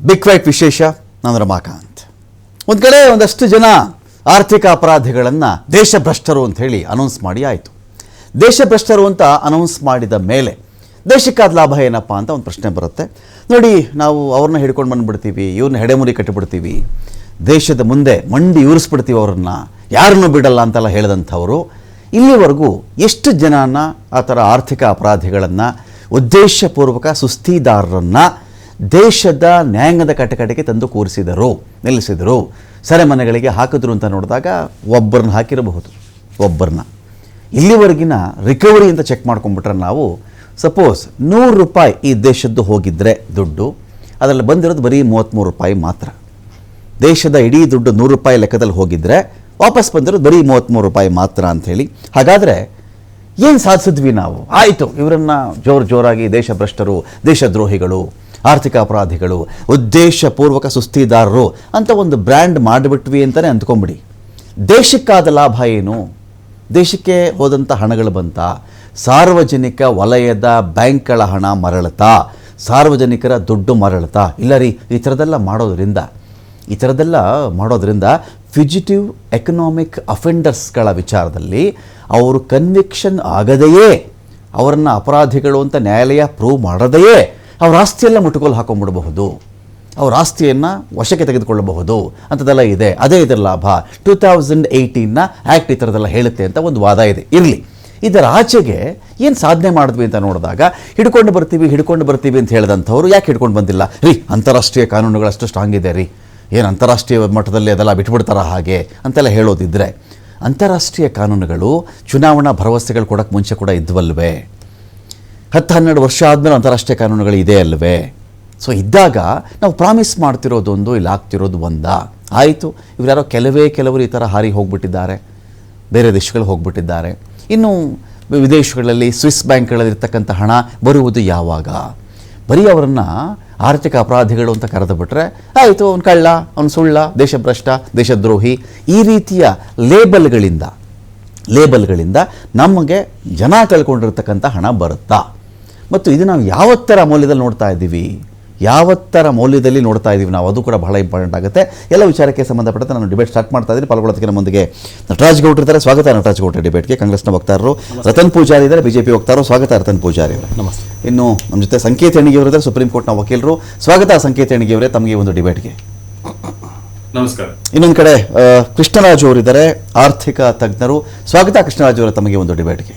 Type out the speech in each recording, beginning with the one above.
Big fight ವಿಶೇಷ. ನಾನು ರಮಾಕಾಂತ್. ಒಂದು ಕಡೆ ಒಂದಷ್ಟು ಜನ ಆರ್ಥಿಕ ಅಪರಾಧಿಗಳನ್ನು ದೇಶಭ್ರಷ್ಟರು ಅಂತ ಹೇಳಿ ಅನೌನ್ಸ್ ಮಾಡಿ ಆಯಿತು. ದೇಶಭ್ರಷ್ಟರು ಅಂತ ಅನೌನ್ಸ್ ಮಾಡಿದ ಮೇಲೆ ದೇಶಕ್ಕಾದ ಲಾಭ ಏನಪ್ಪ ಅಂತ ಒಂದು ಪ್ರಶ್ನೆ ಬರುತ್ತೆ. ನೋಡಿ, ನಾವು ಅವ್ರನ್ನ ಹಿಡ್ಕೊಂಡು ಬಂದುಬಿಡ್ತೀವಿ, ಇವ್ರನ್ನ ಹೆಡೆಮುರಿ ಕಟ್ಟಿಬಿಡ್ತೀವಿ, ದೇಶದ ಮುಂದೆ ಮಂಡಿ ಯೂರಿಸ್ಬಿಡ್ತೀವಿ, ಅವರನ್ನು ಯಾರನ್ನೂ ಬಿಡಲ್ಲ ಅಂತೆಲ್ಲ ಹೇಳಿದಂಥವರು ಇಲ್ಲಿವರೆಗೂ ಎಷ್ಟು ಜನನ ಆ ಥರ ಆರ್ಥಿಕ ಅಪರಾಧಿಗಳನ್ನು, ಉದ್ದೇಶಪೂರ್ವಕ ಸುಸ್ತಿದಾರರನ್ನು ದೇಶದ ನ್ಯಾಯಾಂಗದ ಕಟಕಟೆಗೆ ತಂದು ಕೂರಿಸಿದರು, ನಿಲ್ಲಿಸಿದರು, ಸೆರೆಮನೆಗಳಿಗೆ ಹಾಕಿದ್ರು ಅಂತ ನೋಡಿದಾಗ ಒಬ್ಬರನ್ನ ಹಾಕಿರಬಹುದು. ಒಬ್ಬರನ್ನ ಇಲ್ಲಿವರೆಗಿನ ರಿಕವರಿ ಅಂತ ಚೆಕ್ ಮಾಡ್ಕೊಂಡ್ಬಿಟ್ರೆ ನಾವು ಸಪೋಸ್ 100 ರೂಪಾಯಿ ಈ ದೇಶದ್ದು ಹೋಗಿದ್ದರೆ ದುಡ್ಡು, ಅದರಲ್ಲಿ ಬಂದಿರೋದು ಬರೀ 33 ರೂಪಾಯಿ ಮಾತ್ರ. ದೇಶದ ಇಡೀ ದುಡ್ಡು 100 ರೂಪಾಯಿ ಲೆಕ್ಕದಲ್ಲಿ ಹೋಗಿದ್ದರೆ ವಾಪಸ್ ಬಂದಿರೋದು ಬರೀ 33 ರೂಪಾಯಿ ಮಾತ್ರ ಅಂಥೇಳಿ. ಹಾಗಾದರೆ ಏನು ಸಾಧಿಸಿದ್ವಿ ನಾವು? ಆಯಿತು, ಇವರನ್ನು ಜೋರಾಗಿ ದೇಶಭ್ರಷ್ಟರು, ದೇಶದ್ರೋಹಿಗಳು, ಆರ್ಥಿಕ ಅಪರಾಧಿಗಳು, ಉದ್ದೇಶಪೂರ್ವಕ ಸುಸ್ತಿದಾರರು ಅಂತ ಒಂದು ಬ್ರ್ಯಾಂಡ್ ಮಾಡಿಬಿಟ್ವಿ ಅಂತಲೇ ಅಂದ್ಕೊಂಬಿಡಿ. ದೇಶಕ್ಕಾದ ಲಾಭ ಏನು? ದೇಶಕ್ಕೆ ಹೋದಂಥ ಹಣಗಳು ಬಂತ? ಸಾರ್ವಜನಿಕ ವಲಯದ ಬ್ಯಾಂಕ್ಗಳ ಹಣ ಮರಳುತ್ತಾ? ಸಾರ್ವಜನಿಕರ ದುಡ್ಡು ಮರಳುತ್ತಾ? ಇಲ್ಲ ರೀ, ಈ ಥರದ್ದೆಲ್ಲ ಮಾಡೋದ್ರಿಂದ ಫ್ಯುಜಿಟಿವ್ ಎಕನಾಮಿಕ್ ಅಫೆಂಡರ್ಸ್ಗಳ ವಿಚಾರದಲ್ಲಿ ಅವರು ಕನ್ವಿಕ್ಷನ್ ಆಗದೆಯೇ, ಅವರನ್ನು ಅಪರಾಧಿಗಳು ಅಂತ ನ್ಯಾಯಾಲಯ ಪ್ರೂವ್ ಮಾಡದೆಯೇ ಅವ್ರ ಆಸ್ತಿಯೆಲ್ಲ ಮುಟ್ಟುಗೋಲು ಹಾಕೊಂಡ್ಬಿಡಬಹುದು, ಅವ್ರ ಆಸ್ತಿಯನ್ನು ವಶಕ್ಕೆ ತೆಗೆದುಕೊಳ್ಳಬಹುದು ಅಂಥದ್ದೆಲ್ಲ ಇದೆ. ಅದೇ ಇದರ ಲಾಭ. 2018ನ ಆ್ಯಕ್ಟ್ ಈ ಥರದ್ದೆಲ್ಲ ಹೇಳುತ್ತೆ ಅಂತ ಒಂದು ವಾದ ಇದೆ. ಇರಲಿ, ಇದರ ಆಚೆಗೆ ಏನು ಸಾಧನೆ ಮಾಡಿದ್ವಿ ಅಂತ ನೋಡಿದಾಗ ಹಿಡ್ಕೊಂಡು ಬರ್ತೀವಿ ಅಂತ ಹೇಳಿದಂಥವ್ರು ಯಾಕೆ ಹಿಡ್ಕೊಂಡು ಬಂದಿಲ್ಲ? ರೀ, ಅಂತಾರಾಷ್ಟ್ರೀಯ ಕಾನೂನುಗಳಷ್ಟು ಸ್ಟ್ರಾಂಗ್ ಇದೆ ರೀ, ಏನು ಅಂತಾರಾಷ್ಟ್ರೀಯ ಮಟ್ಟದಲ್ಲಿ ಅದೆಲ್ಲ ಬಿಟ್ಬಿಡ್ತಾರ ಹಾಗೆ ಅಂತೆಲ್ಲ ಹೇಳೋದಿದ್ದರೆ, ಅಂತಾರಾಷ್ಟ್ರೀಯ ಕಾನೂನುಗಳು ಚುನಾವಣಾ ಭರವಸೆಗಳು ಕೊಡೋಕ್ಕೆ ಮುಂಚೆ ಕೂಡ ಇದ್ವಲ್ವೇ? 10-12 ವರ್ಷ ಆದಮೇಲೆ ಅಂತಾರಾಷ್ಟ್ರೀಯ ಕಾನೂನುಗಳು ಇದೆ ಅಲ್ವೇ? ಸೊ ಇದ್ದಾಗ ನಾವು ಪ್ರಾಮಿಸ್ ಮಾಡ್ತಿರೋದೊಂದು, ಇಲ್ಲಿ ಆಗ್ತಿರೋದು ಒಂದಾ? ಆಯಿತು, ಇವರ್ಯಾರೋ ಕೆಲವರು ಈ ಥರ ಹಾರಿ ಹೋಗ್ಬಿಟ್ಟಿದ್ದಾರೆ, ಬೇರೆ ದೇಶಗಳಿಗೆ ಹೋಗ್ಬಿಟ್ಟಿದ್ದಾರೆ. ಇನ್ನು ವಿದೇಶಗಳಲ್ಲಿ ಸ್ವಿಸ್ ಬ್ಯಾಂಕ್ಗಳಲ್ಲಿರ್ತಕ್ಕಂಥ ಹಣ ಬರುವುದು ಯಾವಾಗ? ಬರೀ ಅವರನ್ನು ಆರ್ಥಿಕ ಅಪರಾಧಿಗಳು ಅಂತ ಕರೆದು ಬಿಟ್ರೆ ಆಯಿತು, ಅವ್ನು ಕಳ್ಳ, ಅವ್ನು ಸುಳ್ಳ, ದೇಶಭ್ರಷ್ಟ, ದೇಶದ್ರೋಹಿ, ಈ ರೀತಿಯ ಲೇಬಲ್ಗಳಿಂದ ನಮಗೆ ಜನ ಕಳ್ಕೊಂಡಿರ್ತಕ್ಕಂಥ ಹಣ ಬರುತ್ತಾ? ಮತ್ತು ಇದು ನಾವು ಯಾವತ್ತರ ಮೌಲ್ಯದಲ್ಲಿ ನೋಡ್ತಾ ಇದ್ದೀವಿ ನಾವು, ಅದು ಕೂಡ ಬಹಳ ಇಂಪಾರ್ಟೆಂಟ್ ಆಗುತ್ತೆ. ಎಲ್ಲ ವಿಚಾರಕ್ಕೆ ಸಂಬಂಧಪಟ್ಟಂತೆ ನಾನು ಡಿಬೇಟ್ ಸ್ಟಾರ್ಟ್ ಮಾಡ್ತಾ ಇದ್ದೀನಿ. ಪಾಲ್ಗೊಳ್ಳೋದಕ್ಕೆ ನಮ್ಮೊಂದಿಗೆ ನಟರಾಜ್ ಗೌಡ್ರು ಇದ್ದಾರೆ. ಸ್ವಾಗತ ನಟರಾಜ್ ಗೌಡ್ರ ಡಿಬೇಟ್ಗೆ. ಕಾಂಗ್ರೆಸ್ನ ವಕ್ತಾರರು ರತನ್ ಪೂಜಾರಿ ಇದ್ದಾರೆ, ಬಿಜೆಪಿ ವಕ್ತಾರರು. ಸ್ವಾಗತ ರತನ್ ಪೂಜಾರಿ ಅವರೇ. ನಮಸ್ತೆ. ಇನ್ನು ನಮ್ಮ ಜೊತೆ ಸಂಕೇತ್ ಹೆಣಿಗೆಯವರಿದ್ದಾರೆ, ಸುಪ್ರೀಂ ಕೋರ್ಟ್ನ ವಕೀಲರು. ಸ್ವಾಗತ ಸಂಕೇತ್ ಹೆಣಿಗೆಯವರೇ ತಮಗೆ ಒಂದು ಡಿಬೇಟ್ಗೆ. ನಮಸ್ಕಾರ. ಇನ್ನೊಂದು ಕಡೆ ಕೃಷ್ಣರಾಜ್ ಅವರಿದ್ದಾರೆ, ಆರ್ಥಿಕ ತಜ್ಞರು. ಸ್ವಾಗತ ಕೃಷ್ಣರಾಜ್ ಅವರೇ ತಮಗೆ ಒಂದು ಡಿಬೇಟ್ಗೆ.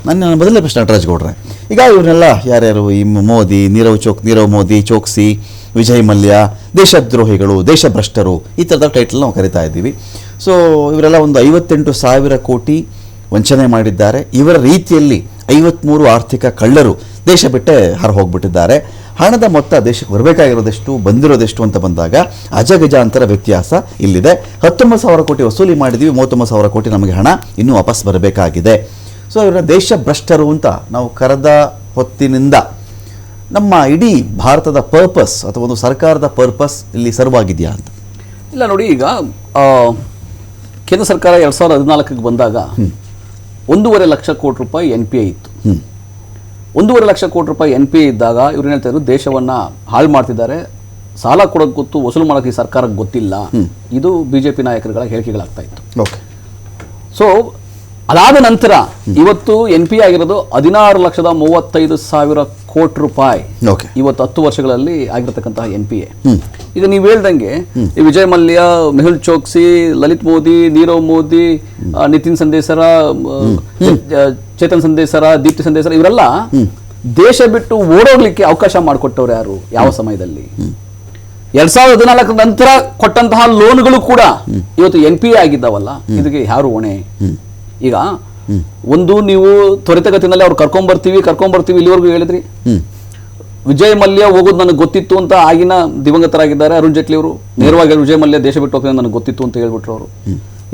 ನನ್ನ ಮೊದಲನೇ ಪ್ರಶ್ನೆ ನಟರಾಜ್ ಗೌಡ್ರೆ, ಈಗ ಇವರೆಲ್ಲ ಯಾರ್ಯಾರು, ಈ ಮೋದಿ, ನೀರವ್ ಮೋದಿ, ಚೋಕ್ಸಿ, ವಿಜಯ್ ಮಲ್ಯ, ದೇಶದ್ರೋಹಿಗಳು, ದೇಶಭ್ರಷ್ಟರು, ಈ ಥರದ ಟೈಟಲ್ ನಾವು ಕರಿತಾ ಇದ್ದೀವಿ. ಸೊ ಇವರೆಲ್ಲ ಒಂದು 58,000 ಕೋಟಿ ವಂಚನೆ ಮಾಡಿದ್ದಾರೆ. ಇವರ ರೀತಿಯಲ್ಲಿ 53 ಆರ್ಥಿಕ ಕಳ್ಳರು ದೇಶ ಬಿಟ್ಟೆ ಹೊರ ಹೋಗ್ಬಿಟ್ಟಿದ್ದಾರೆ. ಹಣದ ಮೊತ್ತ ದೇಶಕ್ಕೆ ಬರಬೇಕಾಗಿರೋದೆಷ್ಟು, ಬಂದಿರೋದೆಷ್ಟು ಅಂತ ಬಂದಾಗ ಅಜಗಜಾಂತರ ವ್ಯತ್ಯಾಸ ಇಲ್ಲಿದೆ. 19,000 ಕೋಟಿ ವಸೂಲಿ ಮಾಡಿದ್ದೀವಿ, 39,000 ಕೋಟಿ ನಮಗೆ ಹಣ ಇನ್ನೂ ವಾಪಸ್ ಬರಬೇಕಾಗಿದೆ. ಸೊ ಇವರ ದೇಶಭ್ರಷ್ಟರು ಅಂತ ನಾವು ಕರೆದ ಹೊತ್ತಿನಿಂದ ನಮ್ಮ ಇಡೀ ಭಾರತದ ಪರ್ಪಸ್ ಅಥವಾ ಒಂದು ಸರ್ಕಾರದ ಪರ್ಪಸ್ ಇಲ್ಲಿ ಸರ್ವ್ ಆಗಿದೆಯಾ ಅಂತ? ಇಲ್ಲ ನೋಡಿ, ಈಗ ಕೇಂದ್ರ ಸರ್ಕಾರ 2014ಕ್ಕೆ ಬಂದಾಗ 1.5 ಲಕ್ಷ ಕೋಟಿ ರೂಪಾಯಿ NPA ಇತ್ತು. 1.5 ಲಕ್ಷ ಕೋಟಿ ರೂಪಾಯಿ NPA ಇದ್ದಾಗ ಇವ್ರು ಹೇಳ್ತಾ ಇದ್ರು ದೇಶವನ್ನು ಹಾಳು ಮಾಡ್ತಿದ್ದಾರೆ, ಸಾಲ ಕೊಡೋದು ಗೊತ್ತು, ವಸೂಲು ಮಾಡೋಕ್ಕೆ ಈ ಸರ್ಕಾರಕ್ಕೆ ಗೊತ್ತಿಲ್ಲ. ಇದು BJP ನಾಯಕರುಗಳ ಹೇಳಿಕೆಗಳಾಗ್ತಾ ಇತ್ತು. ಓಕೆ. ಸೊ ಅದಾದ ನಂತರ ಇವತ್ತು NPA ಆಗಿರೋದು 16,35,000 ಕೋಟಿ ರೂಪಾಯಿ. ಇವತ್ತು 10 ವರ್ಷಗಳಲ್ಲಿ ಆಗಿರತಕ್ಕಂತಹ NPA. ಈಗ ನೀವು ಹೇಳ್ದಂಗೆ ಈ ವಿಜಯ್ ಮಲ್ಯ, ಮೆಹುಲ್ ಚೋಕ್ಸಿ, ಲಲಿತ್ ಮೋದಿ, ನೀರವ್ ಮೋದಿ, ನಿತಿನ್ ಸಂದೇಸರ, ಚೇತನ್ ಸಂದೇಸರ, ದೀಪ್ತಿ ಸಂದೇಸರ, ಇವರೆಲ್ಲ ದೇಶ ಬಿಟ್ಟು ಓಡೋಗ್ಲಿಕ್ಕೆ ಅವಕಾಶ ಮಾಡಿಕೊಟ್ಟವ್ರು ಯಾರು? ಯಾವ ಸಮಯದಲ್ಲಿ? 2014 ನಂತರ ಕೊಟ್ಟಂತಹ ಲೋನ್ಗಳು ಕೂಡ ಇವತ್ತು NPA ಆಗಿದ್ದಾವಲ್ಲ, ಇದಕ್ಕೆ ಯಾರು ಹೊಣೆ? ಈಗ ಒಂದು ನೀವು ತ್ವರಿತಗತಿನಲ್ಲಿ ಅವ್ರು ಕರ್ಕೊಂಡ್ಬರ್ತೀವಿ ಇಲ್ಲಿವರೆಗೂ ಹೇಳಿದ್ರಿ. ವಿಜಯ್ ಮಲ್ಯ ಹೋಗೋದು ನನಗೆ ಗೊತ್ತಿತ್ತು ಅಂತ ಆಗಿನ ದಿವಂಗತರಾಗಿದ್ದಾರೆ ಅರುಣ್ ಜೇಟ್ಲಿ ಅವರು ನೇರವಾಗಿ ವಿಜಯ್ ಮಲ್ಯ ದೇಶ ಬಿಟ್ಟು ಹೋಗ್ತಾರೆ ನನಗೆ ಗೊತ್ತಿತ್ತು ಅಂತ ಹೇಳ್ಬಿಟ್ರು ಅವರು.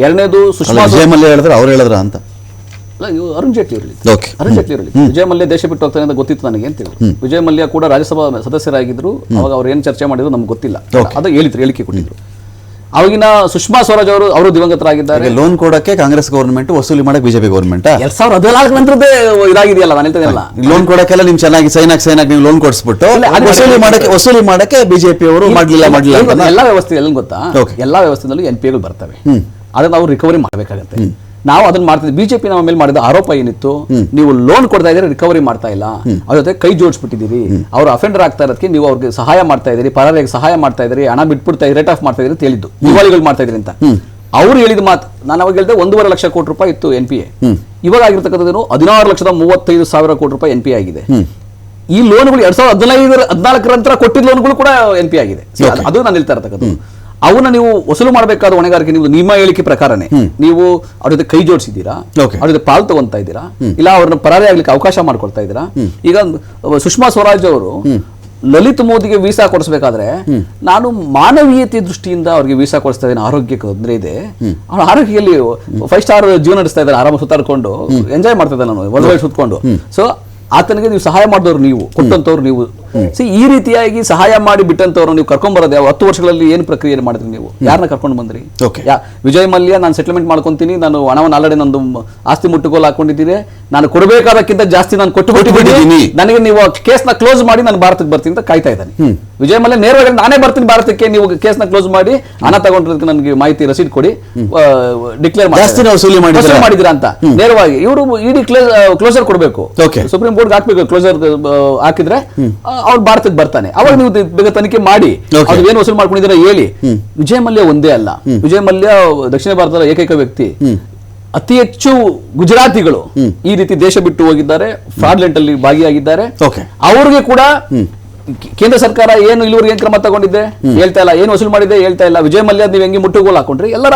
ಎರಡನೇದು ಸುಷ್ಮಾ ವಿಜಯ್ ಮಲ್ಯ ಹೇಳಿದ್ರೆ ಅವ್ರು ಹೇಳಿದ್ರ ಅಂತ? ಅರುಣ್ ಜೇಟ್ಲಿ ಇರಲಿ, ವಿಜಯ್ ಮಲ್ಯ ದೇಶ ಬಿಟ್ಟು ಹೋಗ್ತಾನೆ ಅಂತ ಗೊತ್ತಿತ್ತು ನನಗೆ ಅಂತ ಹೇಳಿ. ವಿಜಯ್ ಮಲ್ಯ ಕೂಡ ರಾಜ್ಯಸಭಾ ಸದಸ್ಯರಾಗಿದ್ರು. ಅವಾಗ ಅವ್ರು ಏನು ಚರ್ಚೆ ಮಾಡಿದ್ರು ನಮ್ಗೆ ಗೊತ್ತಿಲ್ಲ, ಅದು ಹೇಳಿದ್ರು, ಹೇಳಿಕೆ ಕೊಟ್ಟಿದ್ರು. ಅವಾಗಿನ ಸುಷ್ಮಾ ಸ್ವರಾಜ್ ಅವರು ದಿವಂಗತರಾಗಿದ್ದಾರೆ. ಲೋನ್ ಕೊಡಕ್ಕೆ ಕಾಂಗ್ರೆಸ್ ಗೌರ್ಮೆಂಟ್, ವಸೂಲಿ ಮಾಡಕ್ಕೆ ಬಿಜೆಪಿ ಗೌರ್ಮೆಂಟ್ 2014 ನಂತರದೇ ಇದಾಗಿದೆಯಲ್ಲ, ನಾನು ಹೇಳ್ತೇನೆಲ್ಲ. ಲೋನ್ ಕೊಡಕ್ಕೆಲ್ಲ ನಿಮ್ ಚೆನ್ನಾಗಿ ಸೈನ್ ಹಾಕಿ ನೀವು ಲೋನ್ ಕೊಡಿಸ್ಬಿಟ್ಟು ವಸೂಲಿ ಮಾಡಕ್ಕೆ ಬಿಜೆಪಿ ಅವರು ಮಾಡ್ಲಿಲ್ಲ ಅಂತ ಎಲ್ಲಾ ವ್ಯವಸ್ಥೆ ಎಲ್ಲ ಗೊತ್ತಾ, ಎಲ್ಲಾ ವ್ಯವಸ್ಥೆಯಲ್ಲೂ NPAಗಳು ಬರ್ತವೆ. ಅದನ್ನ ನಾವು ರಿಕವರಿ ಮಾಡಬೇಕಾಗತ್ತೆ. ನಾವು ಅದನ್ನ ಮಾಡ್ತಿದ್ವಿ. ಬಿಜೆಪಿ ನಮ್ಮ ಮೇಲೆ ಮಾಡಿದ ಆರೋಪ ಏನಿತ್ತು, ನೀವು ಲೋನ್ ಕೊಡ್ತಾ ಇದ್ದೀರಿ, ರಿಕವರಿ ಮಾಡ್ತಾ ಇಲ್ಲ, ಅವ್ರ ಜೊತೆ ಕೈ ಜೋಡಿಸ್ಬಿಟ್ಟಿದ್ದೀರಿ, ಅವ್ರು ಅಫೆಂಡರ್ ಆಗ್ತಾ ಇರೋದಕ್ಕೆ ನೀವು ಅವ್ರಿಗೆ ಸಹಾಯ ಮಾಡ್ತಾ ಇದ್ದೀರಿ, ಪರಾರಿಗೆ ಸಹಾಯ ಮಾಡ್ತಾ ಇದ್ದೀರಿ, ಹಣ ಬಿಟ್ಬಿಡ್ತಾ ಇದ್ದೀರಿ, ರೇಟ್ ಆಫ್ ಮಾಡ್ತಾ ಇದ್ದೀರಿ ಅಂತ ಹೇಳಿದ್ದು, ದಿವಾಳಿಗಳು ಮಾಡ್ತಾ ಇದ್ದೀರಿ ಅಂತ ಅವ್ರು ಹೇಳಿದ ಮಾತು. ನಾನು ಅವಾಗ ಹೇಳಿದೆ 1.5 ಲಕ್ಷ ಕೋಟಿ ರೂಪಾಯಿ ಇತ್ತು NPA. ಇವಾಗ ಆಗಿರ್ತಕ್ಕಂಥದ್ದು 16,35,000 ಕೋಟಿ ರೂಪಾಯಿ NPA ಆಗಿದೆ. ಈ ಲೋನ್ಗಳು 2015-14 ನಂತರ ಕೊಟ್ಟಿದ್ದ ಲೋನ್ಗಳು ಕೂಡ NPA ಆಗಿದೆ. ಅದು ನಾನು ಹೇಳ್ತಾ ಇರ್ತಕ್ಕಂಥದ್ದು. ಅವನ್ನ ನೀವು ವಸೂಲು ಮಾಡಬೇಕಾದ ಹೊಣೆಗಾರಿಕೆ ನೀವು ನಿಮ್ಮ ಹೇಳಿಕೆ ಪ್ರಕಾರನೇ ನೀವು ಅವ್ರ ಜೊತೆ ಕೈ ಜೋಡಿಸಿದ್ದೀರಾ, ಅವ್ರ ಜೊತೆ ಪಾಲ್ ತಗೊಂತಾ ಇದ್ದೀರಾ, ಇಲ್ಲ ಅವ್ರನ್ನ ಪರಾರಿ ಆಗ್ಲಿಕ್ಕೆ ಅವಕಾಶ ಮಾಡ್ಕೊಳ್ತಾ ಇದ್ದೀರಾ. ಈಗ ಸುಷ್ಮಾ ಸ್ವರಾಜ್ ಅವರು ಲಲಿತ್ ಮೋದಿಗೆ ವೀಸಾ ಕೊಡಿಸ್ಬೇಕಾದ್ರೆ ನಾನು ಮಾನವೀಯತೆ ದೃಷ್ಟಿಯಿಂದ ಅವ್ರಿಗೆ ವೀಸಾ ಕೊಡಿಸ್ತಾ ಇದ್ದೇನೆ, ಆರೋಗ್ಯಕ್ಕೆ ತೊಂದರೆ ಇದೆ, ಅವ್ರ ಆರೋಗ್ಯದಲ್ಲಿ 5 ಸ್ಟಾರ್ ಜೀವನ ನಡೆಸ್ತಾ ಇದ್ದಾರೆ, ಆರಾಮ ಸುತ್ತಾಡ್ಕೊಂಡು ಎಂಜಾಯ್ ಮಾಡ್ತಾ ಇದ್ದಾರೆ, ನಾನು ಒಳ್ಳೆ ಸುತ್ಕೊಂಡು. ಸೊ ಆತನಿಗೆ ನೀವು ಸಹಾಯ ಮಾಡಿದವ್ರು, ನೀವು ಕೊಟ್ಟಂತವ್ರು ನೀವು. ಈ ರೀತಿಯಾಗಿ ಸಹಾಯ ಮಾಡಿ ಬಿಟ್ಟಂತವ್ರು ನೀವು ಕರ್ಕೊಂಡ್ ಬರೋದು 10 ವರ್ಷಗಳಲ್ಲಿ ಏನು ಪ್ರಕ್ರಿಯೆ ಮಾಡಿದ್ರಿ ನೀವು? ಯಾರನ್ನ ಕರ್ಕೊಂಡು ಬಂದ್ರಿ? ವಿಜಯ್ ಮಲ್ಯ ನಾನು ಸೆಟಲ್ಮೆಂಟ್ ಮಾಡ್ಕೊಂತೀನಿ, ನಾನು ಹಣವನ್ನು ಆಲ್ರೆಡಿ ನಂದು ಆಸ್ತಿ ಮುಟ್ಟುಗೋಲು ಹಾಕೊಂಡಿದ್ದೀನಿ, ನಾನು ಕೊಡಬೇಕಾದಕ್ಕಿಂತ ಜಾಸ್ತಿ ನಾನು ಕೊಟ್ಟಿದ್ದೀನಿ, ನನಗೆ ನೀವು ಕೇಸ್ನ ಕ್ಲೋಸ್ ಮಾಡಿ ನಾನು ಭಾರತಕ್ಕೆ ಬರ್ತೀನಿ ಅಂತ ಕಾಯ್ತಾ ಇದ್ದಾನೆ. ವಿಜಯ್ ಮಲ್ಯ ನೇರವಾಗಿ ನಾನೇ ಬರ್ತೀನಿ ಭಾರತಕ್ಕೆ, ನೀವು ಕೇಸ್ನ ಕ್ಲೋಸ್ ಮಾಡಿ ಹಣ ತಗೊಂಡಿರೋದಕ್ಕೆ ನನಗೆ ಮಾಹಿತಿ ರಸೀದ್ ಕೊಡಿ, ಡಿಕ್ಲೇರ್ ಮಾಡಿದಿರಾ ಅಂತ ನೇರವಾಗಿ ಇವರು ಇಡಿ ಕ್ಲೋಸರ್ ಕೊಡಬೇಕು, ಸುಪ್ರೀಂ ಕೋರ್ಟ್ ಹಾಕ್ಬೇಕು. ಕ್ಲೋಸರ್ ಹಾಕಿದ್ರೆ ಅವ್ರು ಭಾರತಕ್ಕೆ ಬರ್ತಾನೆ. ಅವಾಗ ನೀವು ಬೇಗ ತನಿಖೆ ಮಾಡಿ ಅವ್ರು ಏನು ವಸೂಲು ಮಾಡ್ಕೊಂಡಿದ್ದೀರಾ ಹೇಳಿ. ವಿಜಯ್ ಮಲ್ಯ ಒಂದೇ ಅಲ್ಲ, ವಿಜಯ್ ಮಲ್ಯ ದಕ್ಷಿಣ ಭಾರತದ ಏಕೈಕ ವ್ಯಕ್ತಿ. ಅತಿ ಹೆಚ್ಚು ಗುಜರಾತಿಗಳು ಈ ರೀತಿ ದೇಶ ಬಿಟ್ಟು ಹೋಗಿದ್ದಾರೆ, ಫ್ರಾಡ್ಲೆಂಟ್ ಅಲ್ಲಿ ಭಾಗಿಯಾಗಿದ್ದಾರೆ. ಅವ್ರಿಗೆ ಕೂಡ ಕೇಂದ್ರ ಸರ್ಕಾರ ಏನು ಇಲ್ಲಿವರೆಗೆ ಏನ್ ಕ್ರಮ ತಗೊಂಡಿದೆ ಹೇಳ್ತಾ ಇಲ್ಲ, ಏನು ವಸೂಲು ಮಾಡಿದೆ ಹೇಳ್ತಾ ಇಲ್ಲ. ವಿಜಯ್ ಮಲ್ಯ ನೀವು ಹೆಂಗೆ ಮುಟ್ಟುಗೋಲು ಹಾಕೊಂಡ್ರಿ, ಎಲ್ಲರ